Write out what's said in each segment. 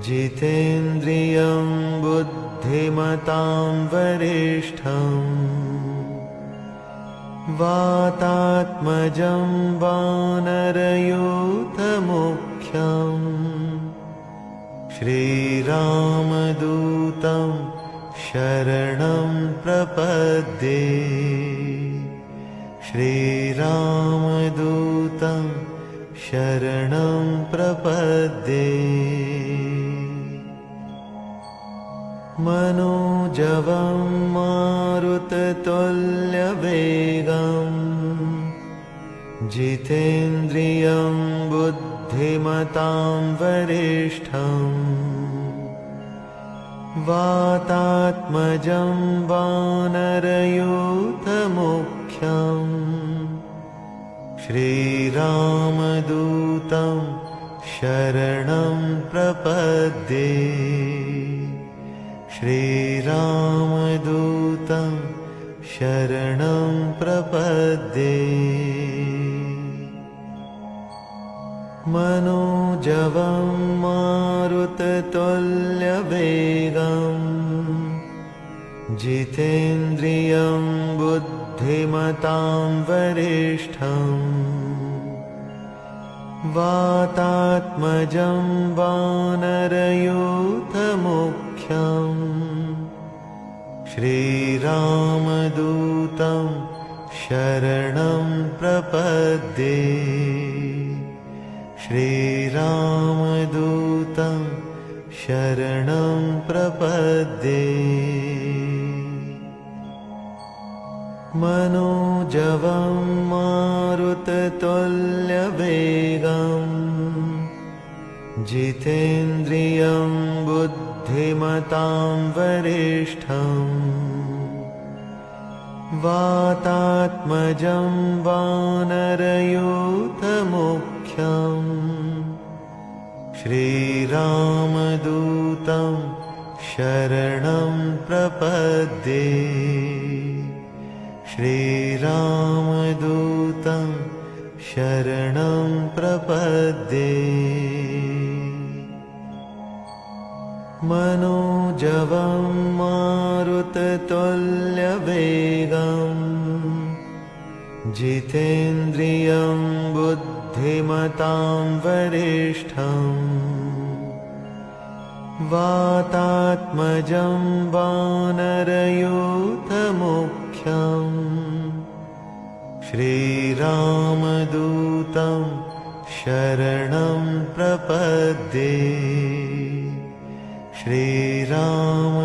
जितेन्द्रियं बुद्धिमतां वरिष्ठम् वातात्मजं वानरयूथमुख्यम् श्रीरामदूतं शरणं प्रपद्ये श्रीरामदूतं शरणं प्रपद्ये मनोजवं मारुततुल्यवेगं जितेन्द्रियं बुद्धिमतां वरिष्ठम् वातात्मजं वानरयूथमुख्यम् श्रीरामदूतं शरणं प्रपद्ये श्रीरामदूतं शरणं प्रपद्ये मनोजवं मारुततुल्यवेगं जितेन्द्रियं बुद्धिमतां वरिष्ठम् वातात्मजं वानरयूथमुख्यम् श्रीरामदूतं शरणं प्रपद्ये श्रीरामदूतं शरणं प्रपद्ये मनोजवं मारुततुल्यवेगं जितेन्द्रियं बुद्धिमतां वरिष्ठम् वातात्मजं वानरयूथमुख्यम् श्रीरामदूतं शरणं प्रपद्ये श्रीरामदूतं शरणं प्रपद्ये मनोजवं मारुततुल्यवेगं जितेन्द्रियं बुद्धिमतां वरिष्ठम् वातात्मजं वानरयूथमुख्यम् श्रीरामदूतं शरणं प्रपद्ये श्रीरामदूतं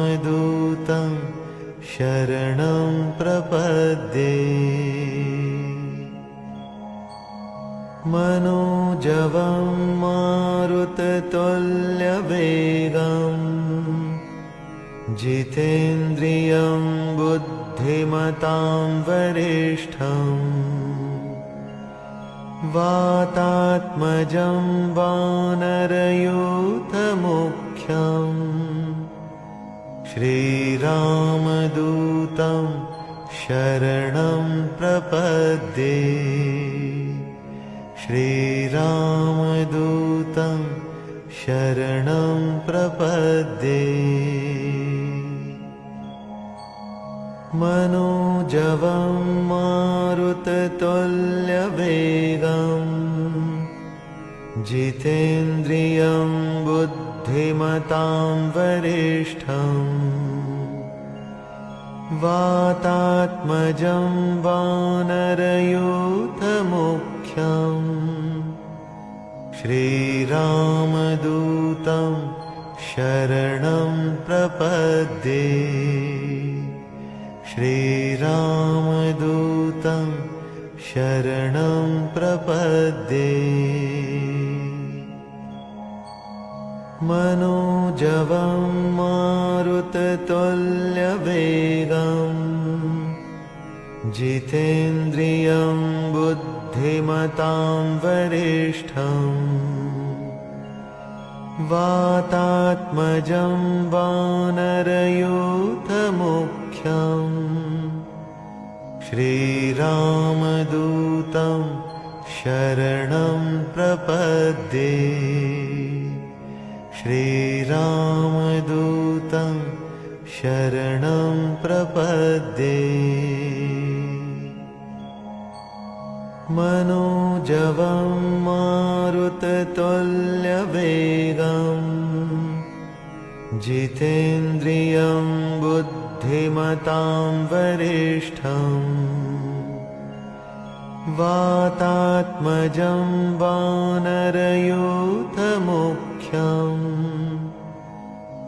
शरणं प्रपद्ये मनोजवं मारुततुल्यवेगं जितेन्द्रियं बुद्धिमतां वरिष्ठम् वातात्मजं वानरयूथमुख्यम् श्रीरामदूतं शरणं प्रपद्ये श्रीरामदूतं शरणं प्रपद्ये मनोजवं मारुततुल्यवेगं जितेन्द्रियं बुद्धिमतां वरिष्ठम् वातात्मजं वानरयूथमुख्यम् श्रीरामदूतं शरणं प्रपद्ये श्रीरामदूतं शरणं प्रपद्ये मनोजवं मारुततुल्यवेगं जितेन्द्रियं बुद्धिमतां वरिष्ठम् वातात्मजं वानरयूथमुख्यम् श्रीरामदूतं शरणं प्रपद्ये श्रीरामदूतं शरणं प्रपद्ये मनोजवं मारुततुल्यवेगं जितेन्द्रियं बुद्धिमतां वरिष्ठं वातात्मजं वानरयूथमुख्यं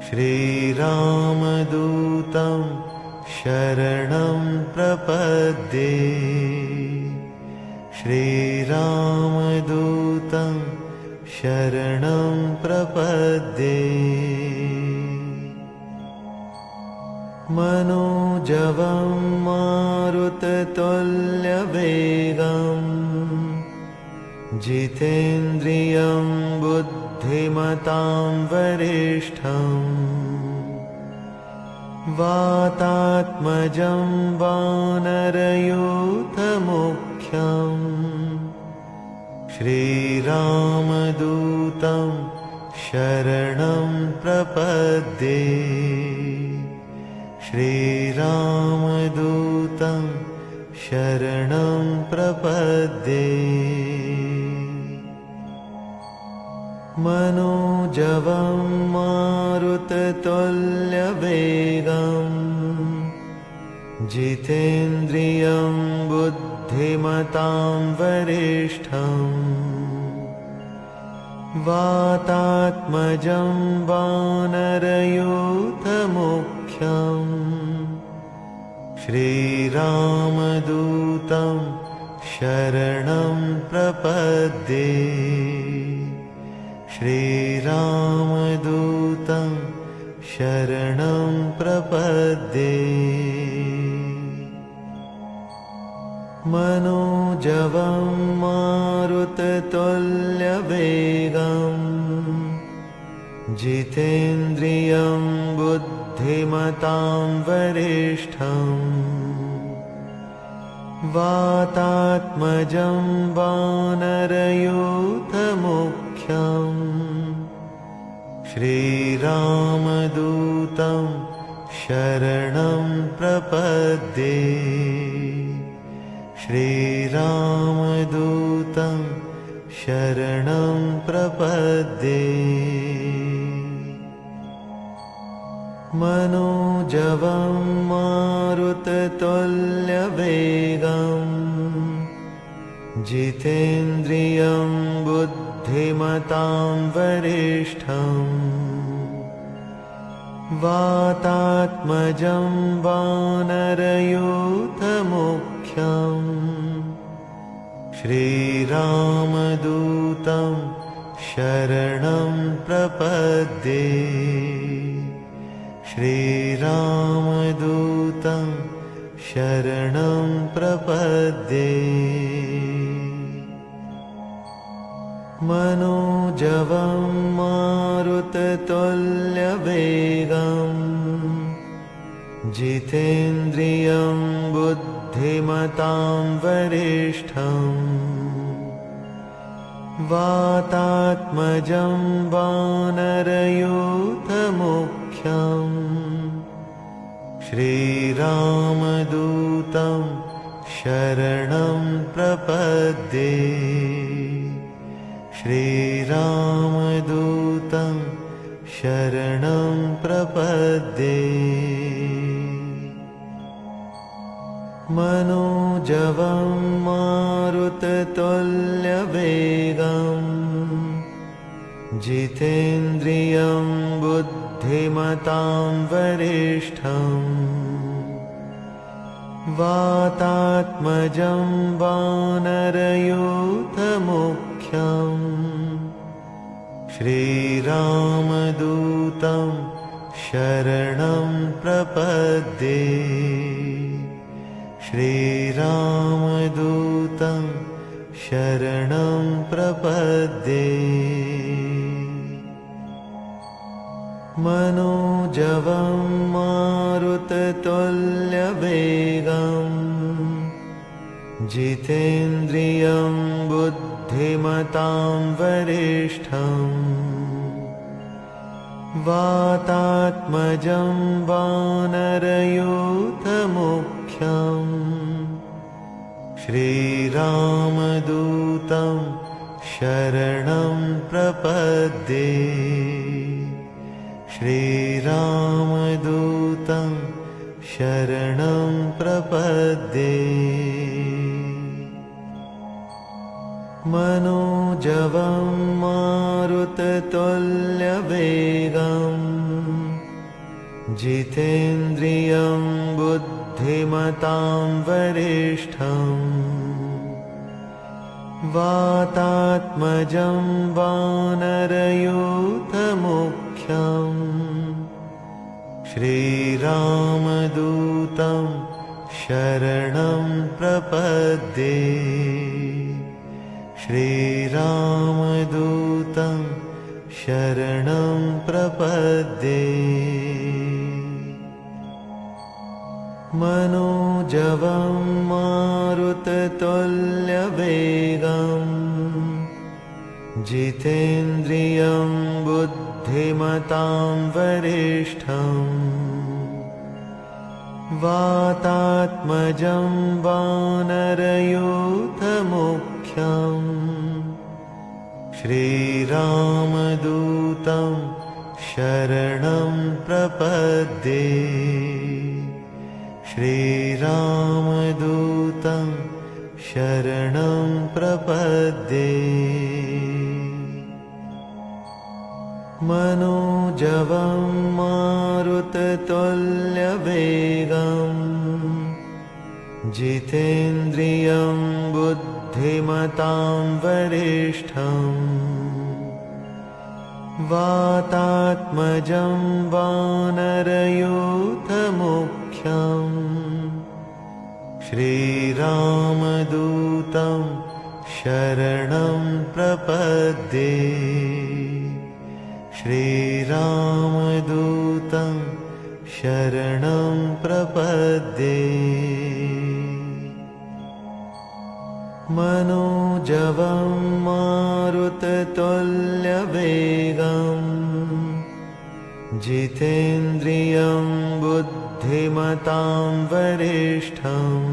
श्रीरामदूतं शरणं प्रपद्ये श्रीरामदूतं शरणं प्रपद्ये मनोजवं मारुततुल्यवेगं जितेन्द्रियं बुद्धिमतां वरिष्ठं वातात्मजं वानरयूथमुख्यं श्रीरामदूतं शरणं प्रपद्ये श्रीरामदूतं शरणं प्रपद्ये मनोजवं मारुततुल्यवेगं जितेन्द्रियं बुद्धिमतां वरिष्ठं वातात्मजं वानरयूथमुख्यं श्रीरामदूतं शरणं प्रपद्ये श्रीरामदूतं शरणं प्रपद्ये मनोजवं मारुततुल्यवेगं जितेन्द्रियं बुद्धिमतां वरिष्ठं वातात्मजं वानरयूथमुख्यं श्रीरामदूतं शरणं प्रपद्ये श्रीरामदूतं शरणं प्रपद्ये मनोजवं मारुततुल्यवेगं जितेन्द्रियं बुद्धिमतां वरिष्ठं वातात्मजं वानरयूथमुख्यं श्रीरामदूतं शरणं प्रपद्ये श्रीरामदूतं शरणं प्रपद्ये मनोजवं मारुततुल्यवेगं जितेन्द्रियं बुद्धिमतां वरिष्ठं वातात्मजं वानरयूथमुख्यं श्रीरामदूतं शरणं प्रपद्ये श्रीरामदूतं शरणं प्रपद्ये मनोजवं मारुततुल्यवेगं जितेन्द्रियं बुद्धिमतां वरिष्ठं वातात्मजं वानरयूथमुख्यं श्रीरामदूतं शरणं प्रपद्ये श्रीरामदूतं शरणं प्रपद्ये मनोजवं मारुततुल्यवेगं जितेन्द्रियं बुद्धिमतां वरिष्ठम् वातात्मजं वानरयूथमुख्यम् श्रीरामदूतं शरणं प्रपद्ये श्रीरामदूतं शरणं प्रपद्ये मनोजवं मारुततुल्यवेगम् जितेन्द्रियं बुद्धिमतां वरिष्ठम् वातात्मजं वानरयूथमुख्यम् श्रीरामदूतं शरणं प्रपद्ये श्रीरामदूतं शरणं प्रपद्ये मनोजवं मारुततुल्यवेगम् जितेन्द्रियं बुद्धिमतां वरिष्ठम् वातात्मजं वानरयूथमुख्यम् श्रीरामदूतं शरणं प्रपद्ये श्रीरामदूतं शरणं प्रपद्ये मनोजवं मारुततुल्यवेगम् जितेन्द्रियं बुद्धिमतां वरिष्ठम् वातात्मजं वानरयूथमुख्यम् श्रीरामदूतं शरणं प्रपद्ये श्रीरामदूतं शरणं प्रपद्ये मनोजवं मारुततुल्यवेगम् जितेन्द्रियं बुद्धिमतां वरिष्ठम्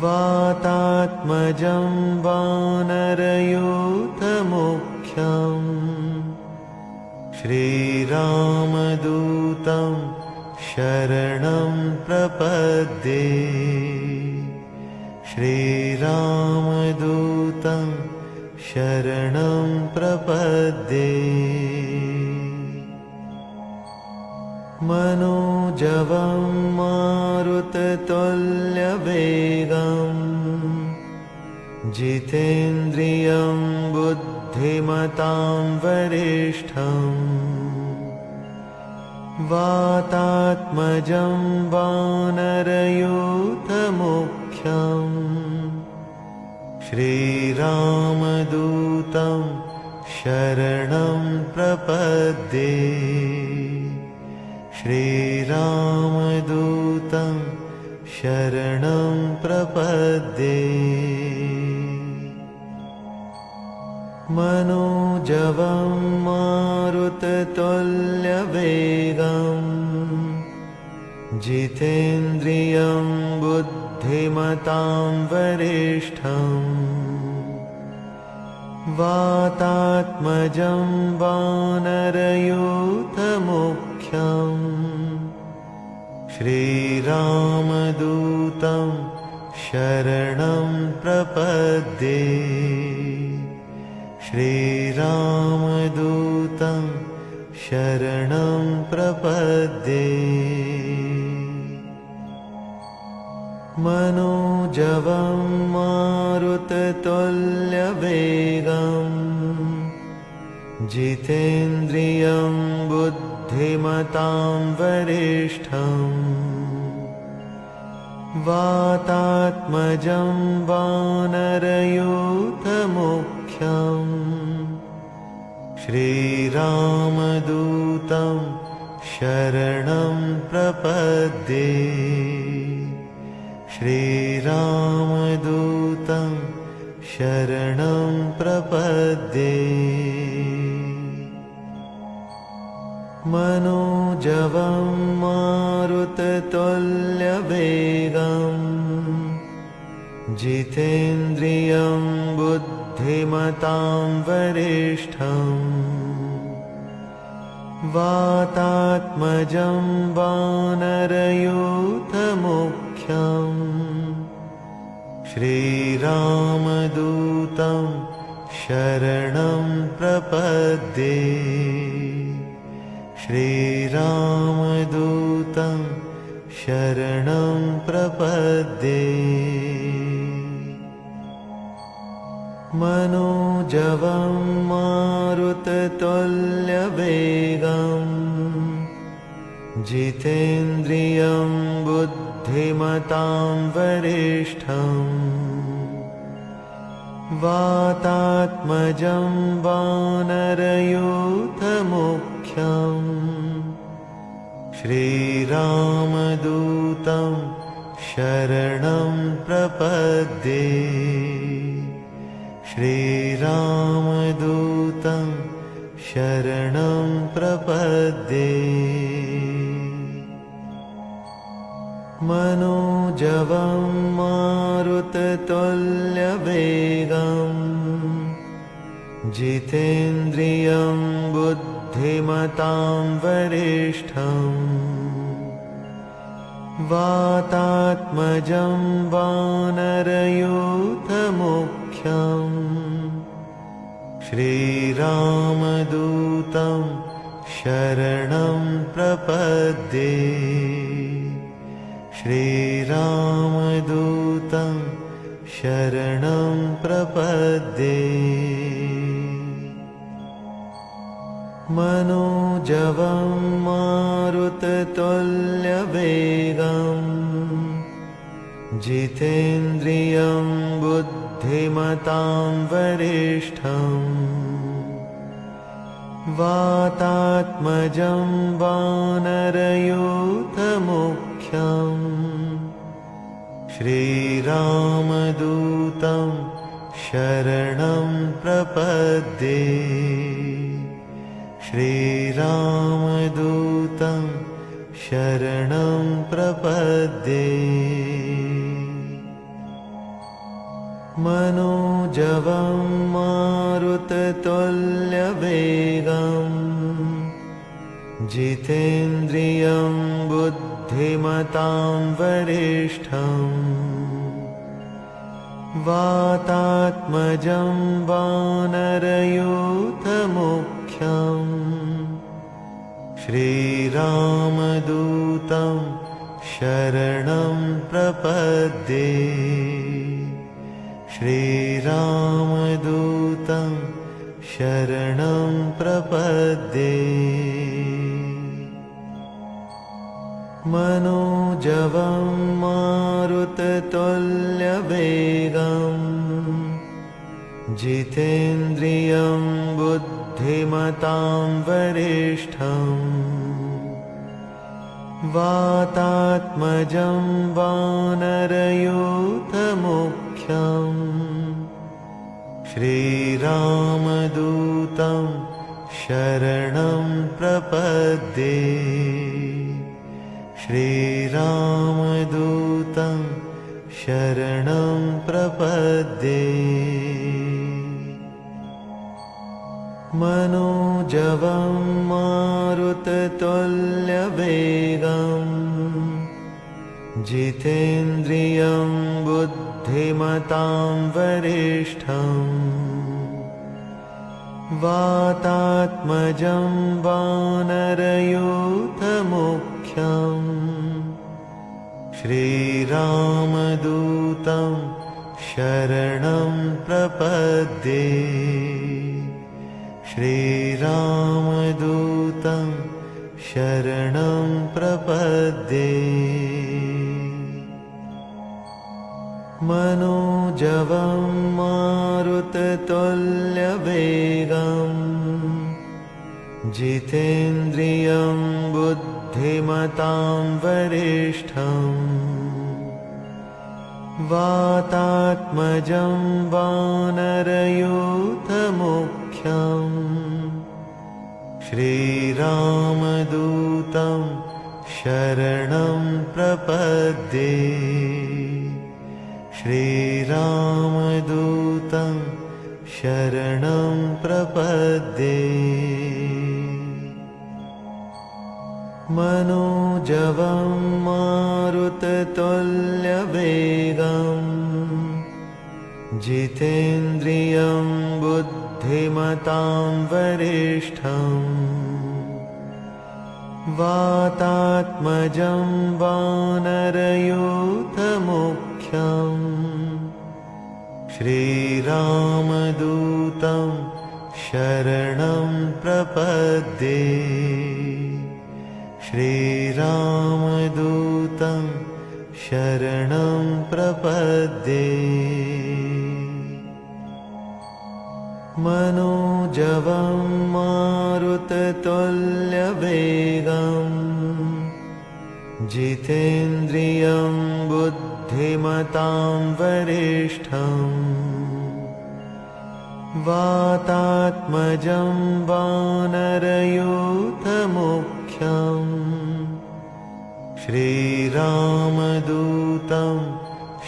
वातात्मजं वानरयूथमुख्यम् श्रीरामदूतं शरणं प्रपद्ये श्रीरामदूतं शरणं प्रपद्ये मनोजवं मारुततुल्यवेगम् जितेन्द्रियं बुद्धिमतां वरिष्ठम् वातात्मजं वानरयूथमुख्यम् श्रीरामदूतं शरणं प्रपद्ये श्रीरामदूतं शरणं प्रपद्ये मनोजवं मारुततुल्यवेगम् जितेन्द्रियं बुद्धिमतां वरिष्ठम् वातात्मजं वानरयूथमुख्यम् श्रीरामदूतं शरणं प्रपद्ये श्रीरामदूतं शरणं प्रपद्ये मनोजवं मारुततुल्यवेगम् जितेन्द्रियं बुद्धिमतां वरिष्ठम् वातात्मजं वानरयूथमुख्यम् श्रीरामदूतं शरणं प्रपद्ये श्रीरामदूतं शरणं प्रपद्ये। मनोजवं मारुततुल्यवेगं जितेन्द्रियं बुद्धिमतां वरिष्ठं वातात्मजं वानरयूथमुख्यं श्रीरामदूतं शरणं प्रपद्ये। श्रीरामदूतं शरणं प्रपद्ये। मनोजवं मारुततुल्यवेगं जितेन्द्रियं बुद्धिमतां वरिष्ठं वातात्मजं वानरयूथमुख्यं श्रीरामदूतं शरणं प्रपद्ये। श्रीरामदूतं शरणं प्रपद्ये। मनोजवं मारुततुल्यवेगं जितेन्द्रियं बुद्धिमतां वरिष्ठं वातात्मजं वानरयूथमुख्यं श्रीरामदूतं शरणं प्रपद्ये। श्रीरामदूतं शरणं प्रपद्ये। मनोजवं मारुततुल्यवेगं जितेन्द्रियं बुद्धिमतां वरिष्ठं वातात्मजं वानरयूथमुख्यं श्रीरामदूतं शरणं प्रपद्ये। श्रीरामदूतं शरणं प्रपद्ये। मनोजवं मारुततुल्यवेगं जितेन्द्रियं बुद्धिमतां वरिष्ठं वातात्मजं वानरयूथमुख्यं श्रीरामदूतं शरणं प्रपद्ये। श्रीरामदूतं शरणं प्रपद्ये। मनोजवं मारुततुल्यवेगं जितेन्द्रियं बुद्धिमतां वरिष्ठं वातात्मजं वानरयूथमुख्यं श्रीरामदूतं शरणं प्रपद्ये। श्रीरामदूतं शरणं प्रपद्ये। मनोजवं मारुततुल्यवेगं जितेन्द्रियं बुद्धिमतां वरिष्ठं वातात्मजं वानरयूथमुख्यं श्रीरामदूतं शरणं प्रपद्ये। श्रीरामदूतं शरणं प्रपद्ये। मनोजवं मारुततुल्यवेगं जितेन्द्रियं बुद्धिमतां वरिष्ठं वातात्मजं वानरयूथमुख्यम् श्रीरामदूतं शरणं प्रपद्ये श्रीरामदूतं शरणं प्रपद्ये मनोजवं मारुततुल्यवेगं जितेन्द्रियं बुद्धिमतां वरिष्ठं वातात्मजं वानरयूथमुख्यम् श्रीरामदूतं शरणं प्रपद्ये श्रीरामदूतं शरणं प्रपद्ये मनोजवं मारुततुल्यवेगं जितेन्द्रियं बुद्धिमतां वरिष्ठं वातात्मजं वानरयूथमुख्यम् श्रीरामदूतं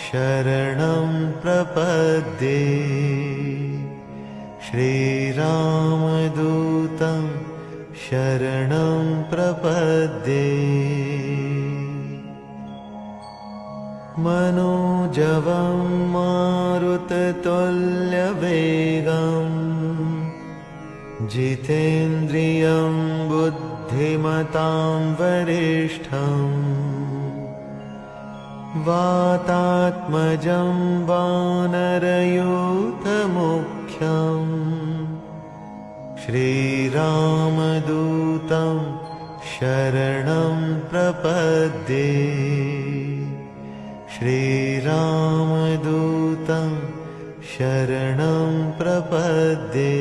शरणं प्रपद्ये श्रीरामदूतं शरणं प्रपद्ये मनोजवं मारुततुल्यवेगं जितेन्द्रियं बुद्धिमतां वरिष्ठं वातात्मजं वानरयूथमुख्यम् श्रीरामदूतं शरणं प्रपद्ये श्रीरामदूतं शरणं प्रपद्ये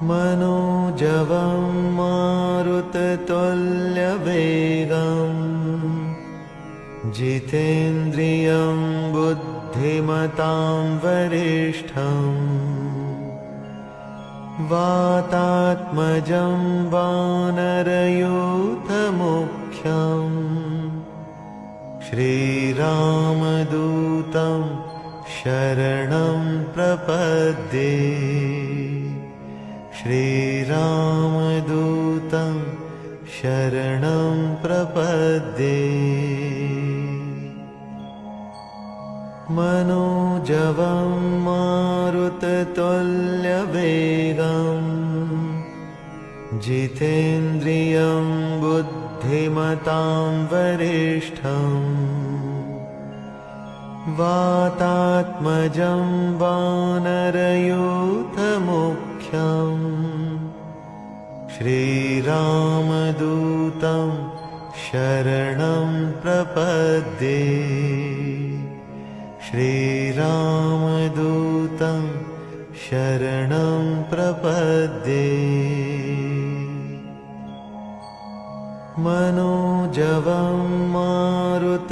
मनोजवं मारुततुल्यवेगं जितेन्द्रियं बुद्धिमतां वरिष्ठं वातात्मजं वानरयूथमुख्यम् श्रीरामदूतं शरणं प्रपद्ये श्रीरामदूतं शरणं प्रपद्ये मनोजवं मारुततुल्यवेगं जितेन्द्रियं बुद्धिमतां वरिष्ठं वातात्मजं वानरयूथमुख्यम् श्रीरामदूतं शरणं प्रपद्ये श्रीरामदूतं शरणं प्रपद्ये मनोजवं मारुततुल्यवेगं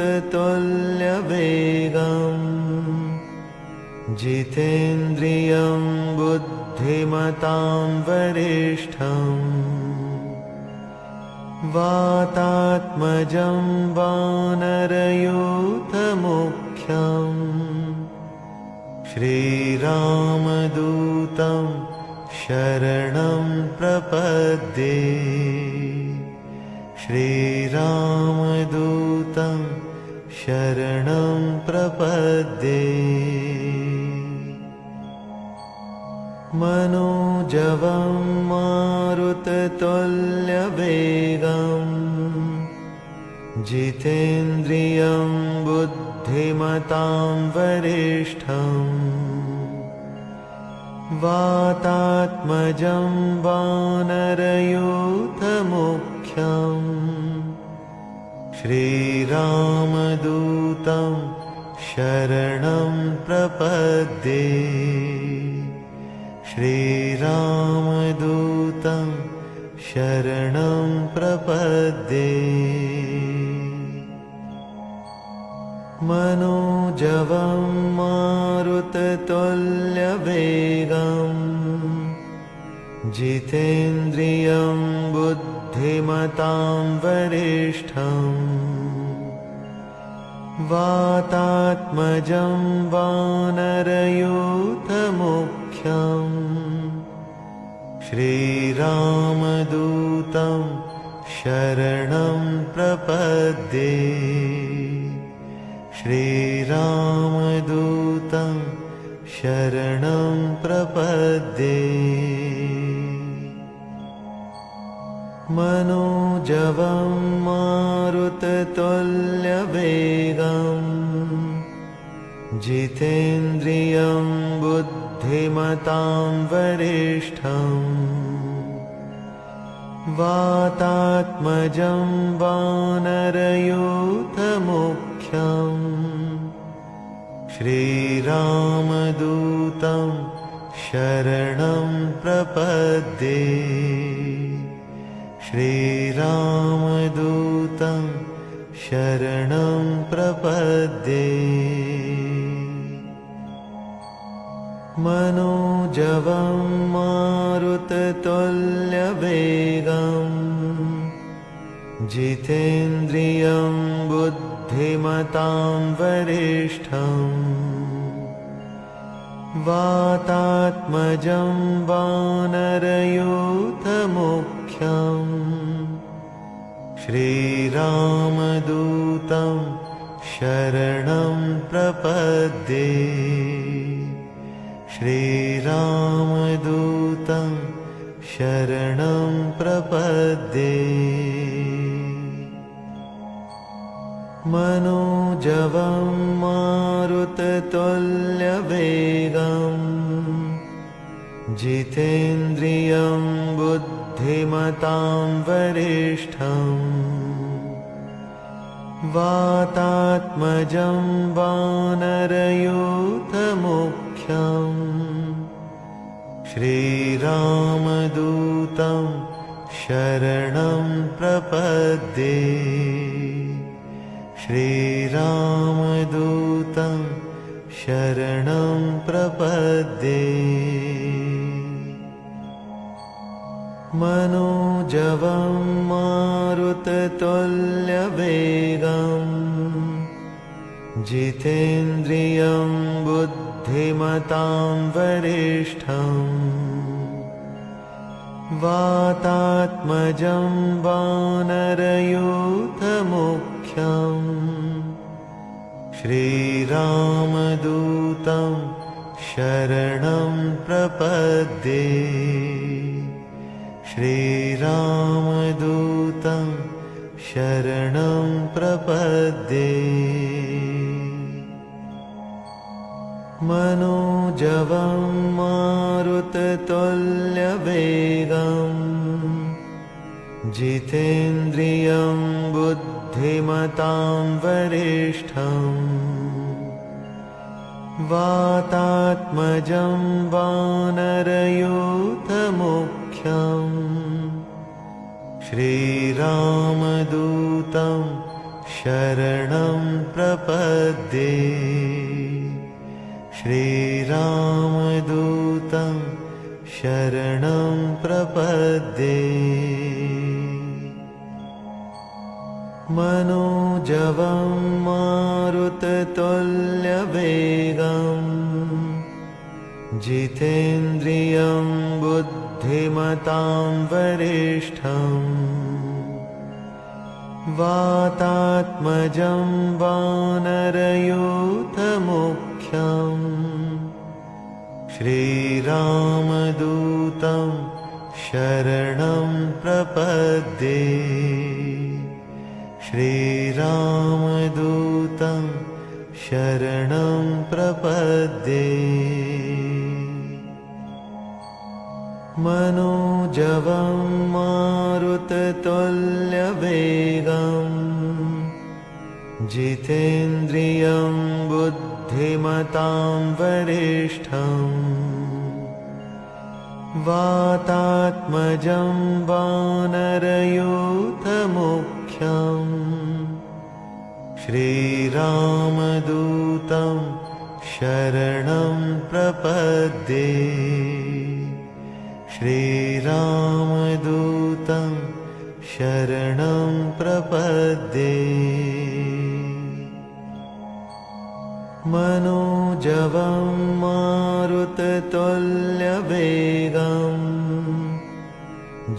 जितेन्द्रियं बुद्धिमतां वरिष्ठं वातात्मजं वानरयूथमुख्यम् श्रीरामदूतं शरणं प्रपद्ये श्रीरामदूतं शरणं प्रपद्ये मनोजवं मारुततुल्यवेगं जितेन्द्रियं बुद्धिमतां वरिष्ठं वातात्मजं वानरयूथमुख्यम् श्रीरामदूतं शरणं प्रपद्ये श्रीरामदूतं शरणं प्रपद्ये मनोजवं मारुततुल्यवेगम् जितेन्द्रियं बुद्धिमतां वरिष्ठम् वातात्मजं वानरयूथमुख्यम् श्रीरामदूतं शरणं प्रपद्ये श्रीरामदूतं शरणं प्रपद्ये मनोजवं मारुततुल्यवेगम् जितेन्द्रियं बुद्धिमतां वरिष्ठम् वातात्मजं वानरयूथमुख्यम् श्रीरामदूतं शरणं प्रपद्ये श्रीरामदूतं शरणं प्रपद्ये मनोजवं मारुततुल्यवेगम् जितेन्द्रियं बुद्धिमतां वरिष्ठम् वातात्मजं वानरयूथमुख्यम् श्रीरामदूतं शरणं प्रपद्ये श्रीरामदूतं शरणं प्रपद्ये मनोजवं मारुततुल्यवेगम् जितेन्द्रियं बुद्धिमतां वरिष्ठम् वातात्मजं वानरयूथमुख्यम् श्रीरामदूतं शरणं प्रपद्ये श्रीरामदूतं शरणं प्रपद्ये मनोजवं मारुततुल्यवेगम् जितेन्द्रियं बुद्धिमतां वरिष्ठम् वातात्मजं वानरयूथमुख्यम् श्रीरामदूतं शरणं प्रपद्ये श्रीरामदूतं शरणं प्रपद्ये मनोजवं मारुततुल्यवेगम् जितेन्द्रियं बुद्धिमतां वरिष्ठम् वातात्मजं वानरयूथमुख्यम् श्रीरामदूतं शरणं प्रपद्ये श्रीरामदूतं शरणं प्रपद्ये मनोजवं मारुततुल्यवेगम् जितेन्द्रियं बुद्धिमतां वरिष्ठम् वातात्मजं वानरयूथमुख्यम् श्रीरामदूतं शरणं प्रपद्ये श्रीरामदूतं शरणं प्रपद्ये मनोजवं मारुततुल्यवेगम् जितेन्द्रियं बुद्धिमतां वरिष्ठम् वातात्मजं वानरयूथमुख्यम् श्रीरामदूतं शरणं प्रपद्ये श्रीरामदूतं शरणं प्रपद्ये मनोजवं मारुततुल्यवेगं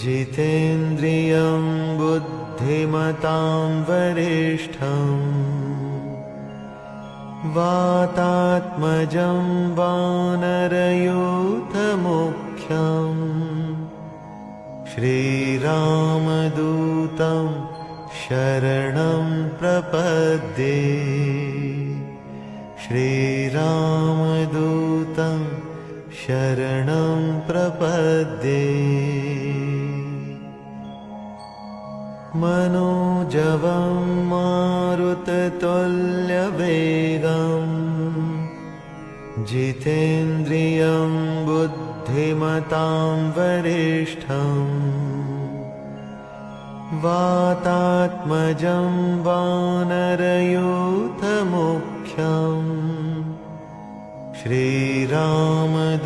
जितेन्द्रियं बुद्धिमतां वरिष्ठं वातात्मजं वानरयूथमुख्यं श्रीरामदूतं शरणं प्रपद्ये श्रीरामदूतं शरणं प्रपद्ये मनोजवं मारुततुल्यवेगं जितेन्द्रियं बुद्धिमतां वरिष्ठं वातात्मजं वानरयूथमुख्यं श्रीरामदूतं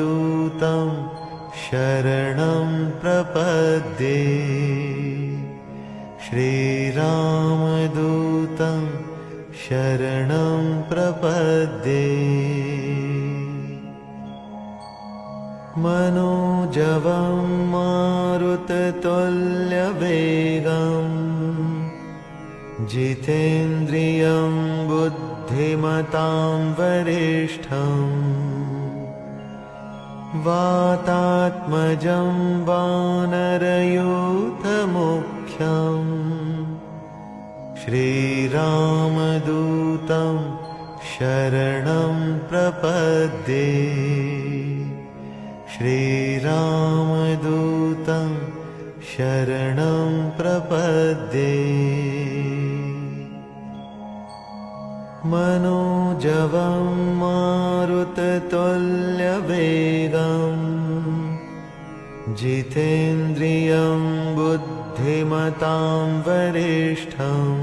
शरणं प्रपद्ये श्रीरामदूतं शरणं प्रपद्ये मनोजवं मारुततुल्यवेगं जितेन्द्रियं बुद्धिमतां वरिष्ठं वातात्मजं वानरयूथमुख्यं श्रीरामदूतं शरणं प्रपद्ये श्रीरामदूतं शरणं प्रपद्ये मनोजवं मारुततुल्यवेगं जितेन्द्रियं बुद्धिमतां वरिष्ठं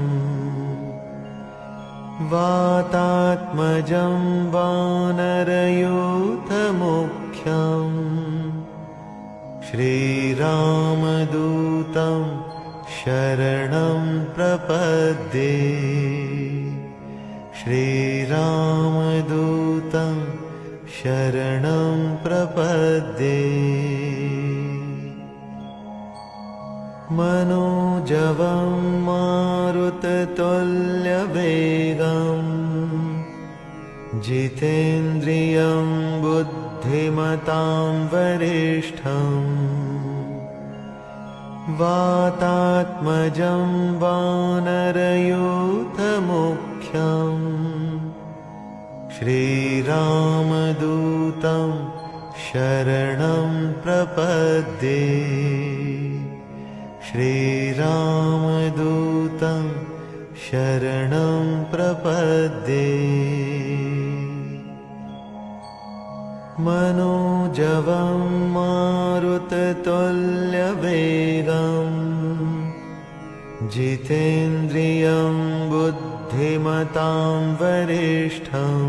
वातात्मजं वानरयूथमुख्यं श्रीरामदूतं शरणं प्रपद्ये श्रीरामदूतं शरणं प्रपद्ये मनोजवं मारुततुल्यवेगं जितेन्द्रियं बुद्धिमतां वरिष्ठं वातात्मजं वानरयूथमुख्यं श्रीरामदूतं शरणं प्रपद्ये श्रीरामदूतं शरणं प्रपद्ये मनोजवं मारुततुल्यवेगं जितेन्द्रियं बुद्धिमतां वरिष्ठं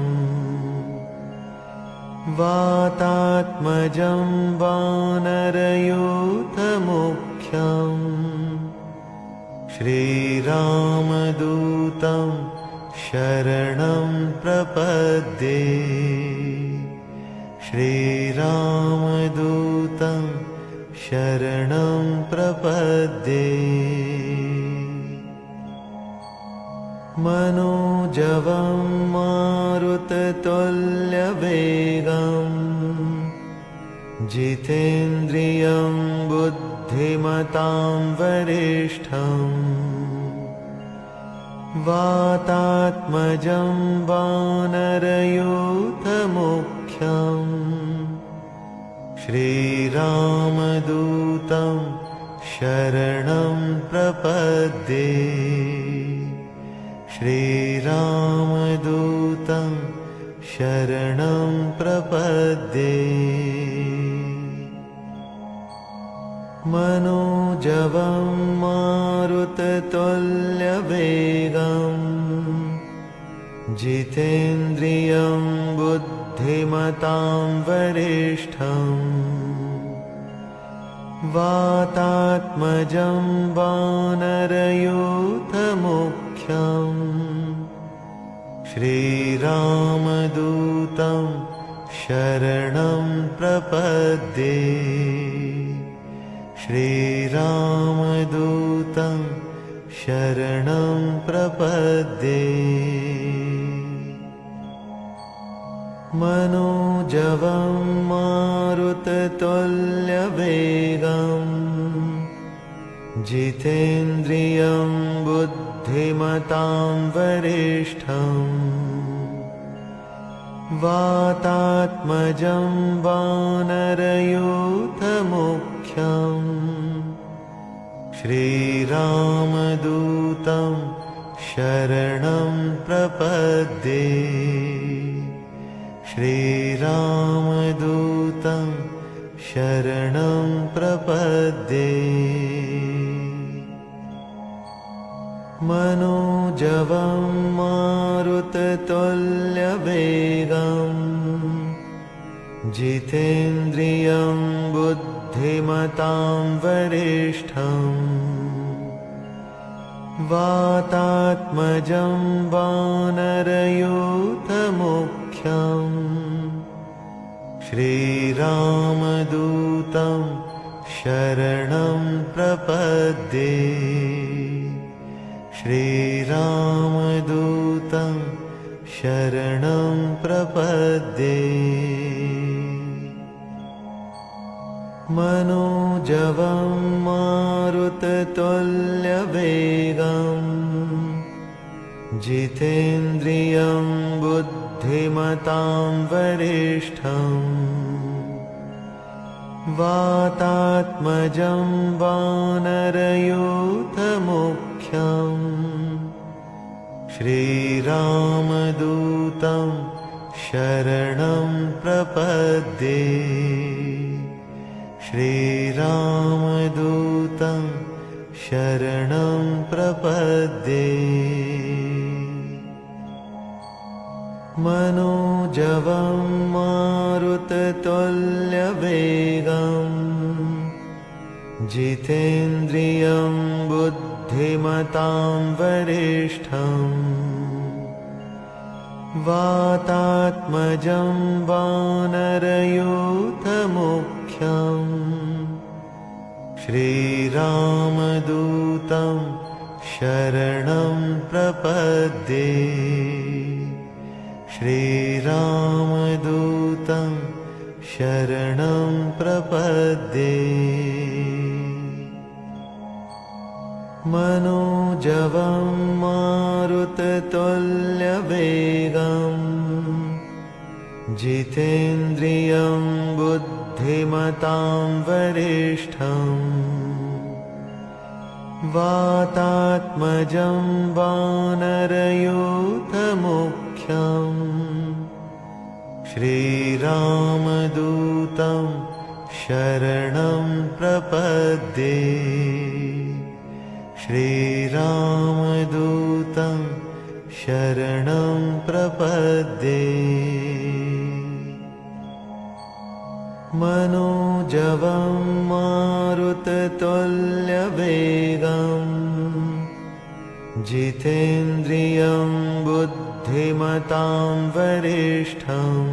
वातात्मजं वानरयूथमुख्यं श्रीरामदूतं शरणं प्रपद्ये श्रीरामदूतं शरणं प्रपद्ये मनोजवं मारुततुल्यवेगं जितेन्द्रियं बुद्धिमतां वरिष्ठं वातात्मजं वानरयूथमुख्यं श्रीरामदूतं शरणं प्रपद्ये श्रीरामदूतं शरणं प्रपद्ये मनोजवं मारुततुल्यवेगं जितेन्द्रियं बुद्धिमतां वरिष्ठम् वातात्मजं वानरयूथमुख्यम् श्रीरामदूतं शरणं प्रपद्ये श्रीरामदूतं शरणं प्रपद्ये मनोजवं मारुततुल्यवेगम् जितेन्द्रियं बुद्धिमतां वरिष्ठम् वातात्मजं वानरयूथमुख्यम् श्रीरामदूतं शरणं प्रपद्ये श्रीरामदूतं शरणं प्रपद्ये मनोजवं मारुततुल्यवेगम् जितेन्द्रियं बुद्धिमतां वरिष्ठम् वातात्मजं वानरयूथमुख्यम् श्रीरामदूतं शरणं प्रपद्ये श्रीरामदूतं शरणं प्रपद्ये मनोजवं मारुततुल्यवेगम् जितेन्द्रियं बुद्धिमतां वरिष्ठम् वातात्मजं वानरयूथमुख्यम् श्रीरामदूतं शरणं प्रपद्ये श्रीरामदूतं शरणं प्रपद्ये मनोजवं मारुततुल्यवेगम् जितेन्द्रियं बुद्धिमतां वरिष्ठम् वातात्मजं वानरयूथमुख्यम् श्रीरामदूतं शरणं प्रपद्ये श्रीरामदूतं शरणं प्रपद्ये मनोजवं मारुततुल्यवेगम् जितेन्द्रियं बुद्धिमतां वरिष्ठम् वातात्मजं वानरयूथमुख्यम् श्रीरामदूतं शरणं प्रपद्ये श्रीरामदूतं शरणं प्रपद्ये मनोजवं मारुततुल्यवेगम् जितेन्द्रियं बुद्धिमतां वरिष्ठम्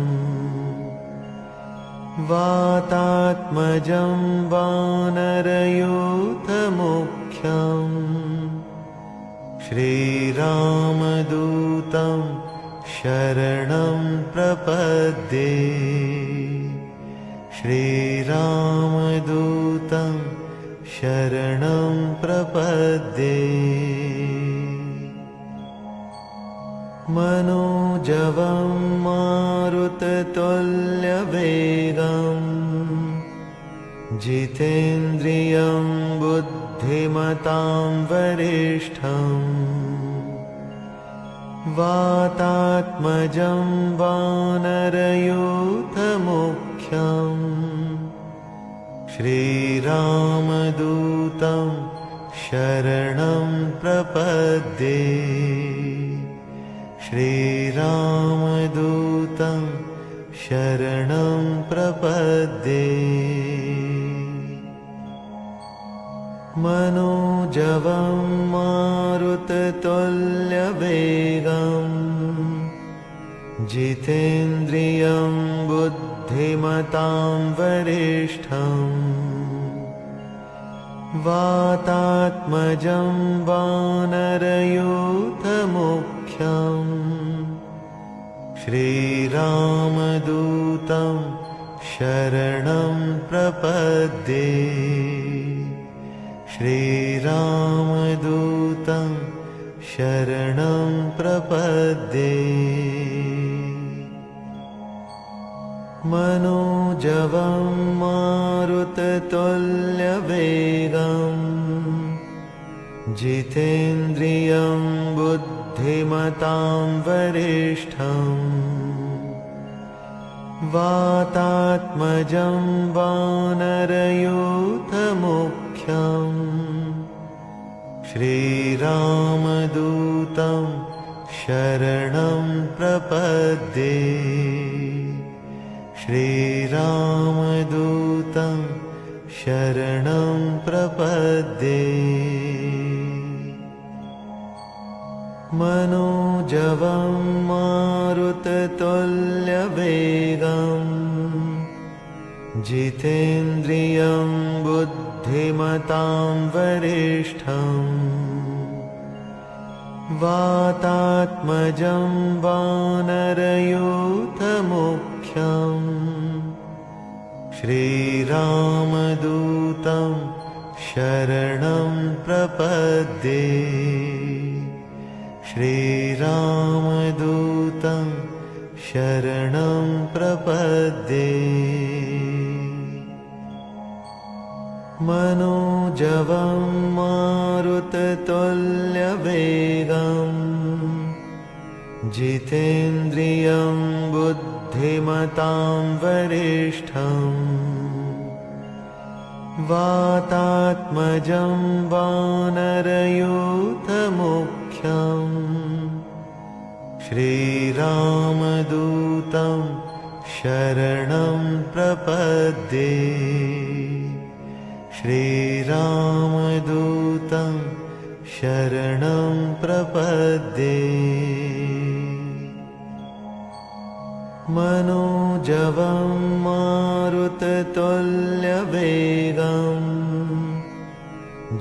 वातात्मजं वानरयूथमुख्यम् श्रीरामदूतं शरणं प्रपद्ये श्रीरामदूतं शरणं प्रपद्ये मनोजवं मारुततुल्यवेगम् जितेन्द्रियं बुद्धिमतां वरिष्ठम् वातात्मजं वानरयूथमुख्यम् श्रीरामदूतं शरणं प्रपद्ये श्रीरामदूतं शरणं प्रपद्ये। मनोजवं मारुततुल्यवेगं जितेन्द्रियं बुद्धिमतां वरिष्ठं वातात्मजं वानरयूथमुख्यं श्रीरामदूतं शरणं प्रपद्ये। श्रीरामदूतं शरणं प्रपद्ये। मनोजवं मारुततुल्यवेगं जितेन्द्रियं बुद्धिमतां वरिष्ठं वातात्मजं वानरयूथमुख्यं श्रीरामदूतं शरणं प्रपद्ये। श्रीरामदूतं शरणं प्रपद्ये। मनोजवं मारुततुल्यवेगं जितेन्द्रियं बुद्धिमतां वरिष्ठं वातात्मजं वानरयूथमुख्यं श्रीरामदूतं शरणं प्रपद्ये। श्रीरामदूतं शरणं प्रपद्ये। मनोजवं मारुततुल्यवेगं जितेन्द्रियं बुद्धिमतां वरिष्ठं वातात्मजं वानरयूथमुख्यं श्रीरामदूतं शरणं प्रपद्ये। श्रीरामदूतं शरणं प्रपद्ये। मनोजवं मारुततुल्यवेगं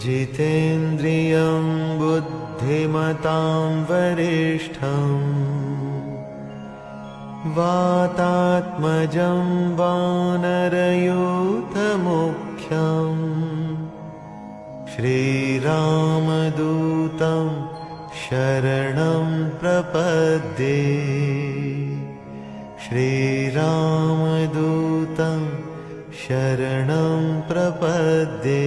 जितेन्द्रियं बुद्धिमतां वरिष्ठं वातात्मजं वानरयूथमुख्यं श्रीरामदूतं शरणं प्रपद्ये। श्रीरामदूतं शरणं प्रपद्ये।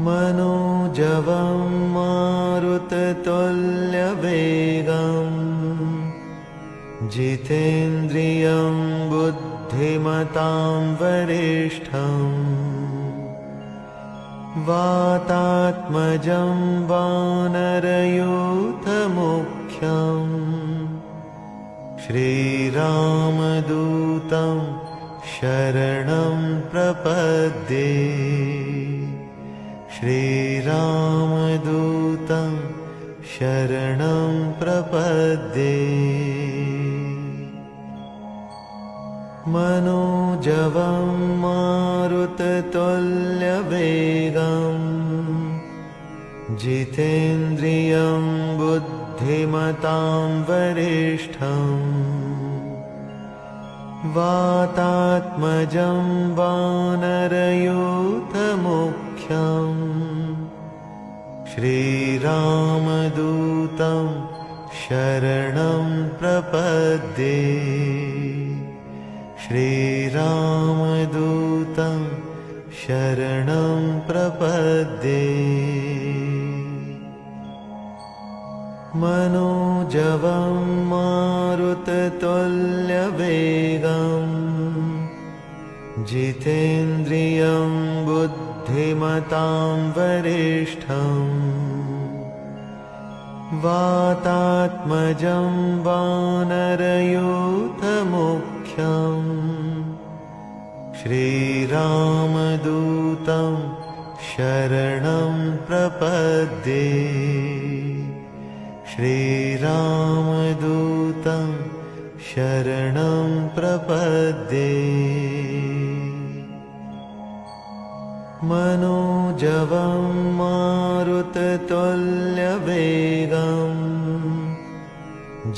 मनोजवं मारुततुल्यवेगं जितेन्द्रियं बुद्धिमतां वरिष्ठं वातात्मजं वानरयूथमुख्यं श्रीरामदूतं शरणं प्रपद्ये। श्रीरामदूतं शरणं प्रपद्ये। मनोजवं मारुततुल्यवेगं जितेन्द्रियं बुद्धिमतां वरिष्ठं वातात्मजं वानरयूथमुख्यं श्रीरामदूतं शरणं प्रपद्ये। श्रीरामदूतं शरणं प्रपद्ये। मनोजवं मारुततुल्यवेगं जितेन्द्रियं बुद्धिमतां वरिष्ठं वातात्मजं वानरयूथमुख्यम् श्रीरामदूतं शरणं प्रपद्ये श्रीरामदूतं शरणं प्रपद्ये मनोजवं मारुततुल्यवेगम्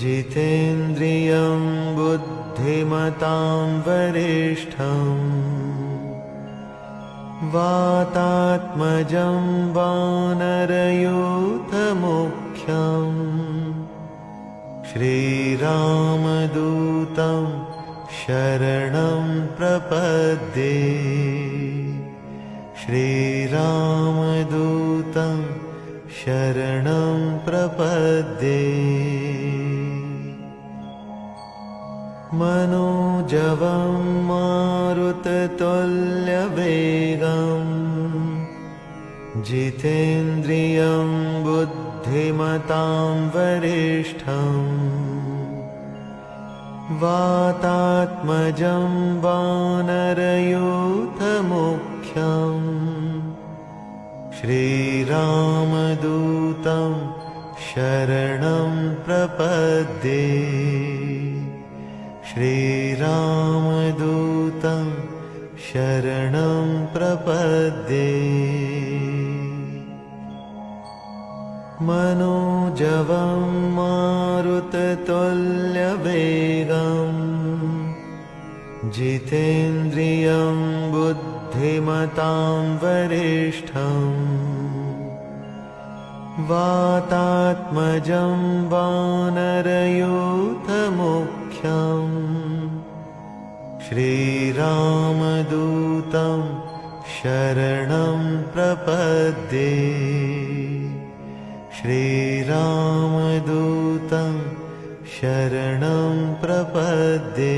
जितेन्द्रियं बुद्धिमतां वरिष्ठम् वातात्मजं वानरयूथमुख्यम् श्रीरामदूतं शरणं प्रपद्ये श्रीरामदूतं शरणं प्रपद्ये मनोजवं मारुततुल्यवेगम् जितेन्द्रियं बुद्धिमतां वरिष्ठम् वातात्मजं वानरयूथमुख्यम् श्रीरामदूतं शरणं प्रपद्ये श्रीरामदूतं शरणं प्रपद्ये मनोजवं मारुततुल्यवेगम् जितेन्द्रियं बुद्धिमतां वरिष्ठम् वातात्मजं वानरयूथमुख्यम् श्रीरामदूतं शरणं प्रपद्ये श्रीरामदूतं शरणं प्रपद्ये